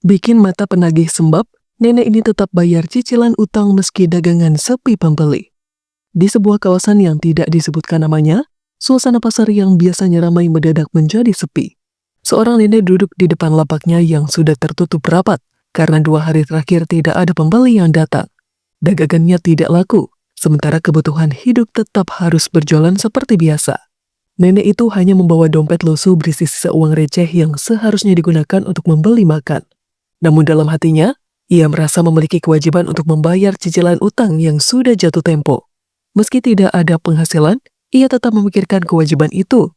Bikin mata penagih sembab, nenek ini tetap bayar cicilan utang meski dagangan sepi pembeli. Di sebuah kawasan yang tidak disebutkan namanya, suasana pasar yang biasanya ramai mendadak menjadi sepi. Seorang nenek duduk di depan lapaknya yang sudah tertutup rapat karena 2 hari terakhir tidak ada pembeli yang datang. Dagangannya tidak laku, sementara kebutuhan hidup tetap harus berjualan seperti biasa. Nenek itu hanya membawa dompet lusuh berisi sisa uang receh yang seharusnya digunakan untuk membeli makan. Namun dalam hatinya, ia merasa memiliki kewajiban untuk membayar cicilan utang yang sudah jatuh tempo. Meski tidak ada penghasilan, ia tetap memikirkan kewajiban itu.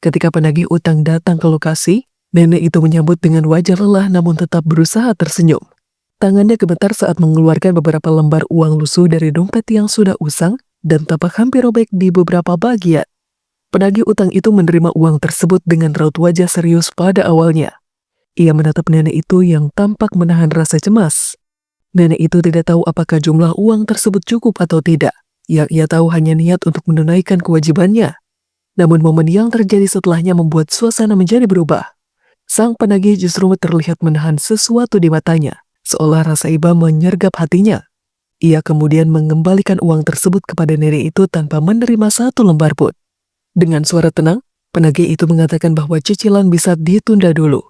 Ketika penagih utang datang ke lokasi, nenek itu menyambut dengan wajah lelah namun tetap berusaha tersenyum. Tangannya gemetar saat mengeluarkan beberapa lembar uang lusuh dari dompet yang sudah usang dan tampak hampir robek di beberapa bagian. Penagih utang itu menerima uang tersebut dengan raut wajah serius pada awalnya. Ia menatap nenek itu yang tampak menahan rasa cemas. Nenek itu tidak tahu apakah jumlah uang tersebut cukup atau tidak. Yang ia tahu hanya niat untuk menunaikan kewajibannya. Namun momen yang terjadi setelahnya membuat suasana menjadi berubah. Sang penagih justru terlihat menahan sesuatu di matanya, seolah rasa iba menyergap hatinya. Ia kemudian mengembalikan uang tersebut kepada nenek itu tanpa menerima satu lembar pun. Dengan suara tenang, penagih itu mengatakan bahwa cicilan bisa ditunda dulu.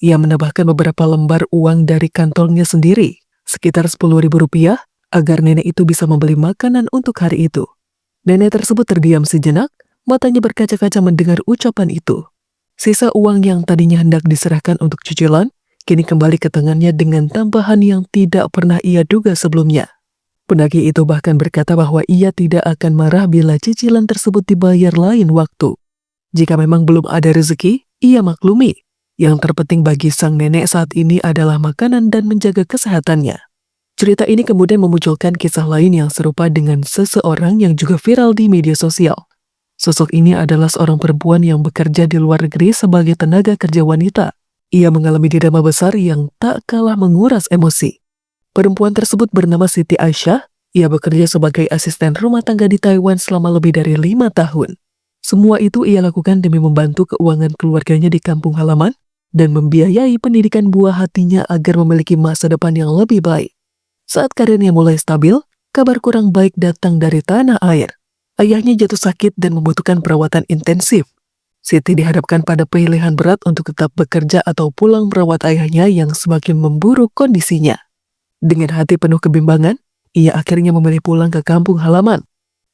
Ia menambahkan beberapa lembar uang dari kantongnya sendiri, sekitar Rp10.000, agar nenek itu bisa membeli makanan untuk hari itu. Nenek tersebut terdiam sejenak, matanya berkaca-kaca mendengar ucapan itu. Sisa uang yang tadinya hendak diserahkan untuk cicilan, kini kembali ke tangannya dengan tambahan yang tidak pernah ia duga sebelumnya. Penagih itu bahkan berkata bahwa ia tidak akan marah bila cicilan tersebut dibayar lain waktu. Jika memang belum ada rezeki, ia maklumi. Yang terpenting bagi sang nenek saat ini adalah makanan dan menjaga kesehatannya. Cerita ini kemudian memunculkan kisah lain yang serupa dengan seseorang yang juga viral di media sosial. Sosok ini adalah seorang perempuan yang bekerja di luar negeri sebagai tenaga kerja wanita. Ia mengalami dilema besar yang tak kalah menguras emosi. Perempuan tersebut bernama Siti Aisyah. Ia bekerja sebagai asisten rumah tangga di Taiwan selama lebih dari 5 tahun. Semua itu ia lakukan demi membantu keuangan keluarganya di kampung halaman dan membiayai pendidikan buah hatinya agar memiliki masa depan yang lebih baik. Saat karirnya mulai stabil, kabar kurang baik datang dari tanah air. Ayahnya jatuh sakit dan membutuhkan perawatan intensif. Siti dihadapkan pada pilihan berat untuk tetap bekerja atau pulang merawat ayahnya yang semakin memburuk kondisinya. Dengan hati penuh kebimbangan, ia akhirnya memilih pulang ke kampung halaman.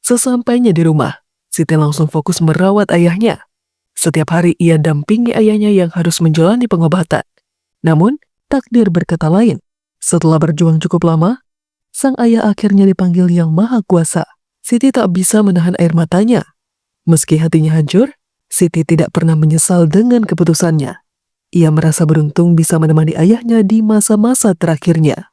Sesampainya di rumah, Siti langsung fokus merawat ayahnya. Setiap hari ia dampingi ayahnya yang harus menjalani pengobatan. Namun, takdir berkata lain. Setelah berjuang cukup lama, sang ayah akhirnya dipanggil Yang Maha Kuasa. Siti tak bisa menahan air matanya. Meski hatinya hancur, Siti tidak pernah menyesal dengan keputusannya. Ia merasa beruntung bisa menemani ayahnya di masa-masa terakhirnya.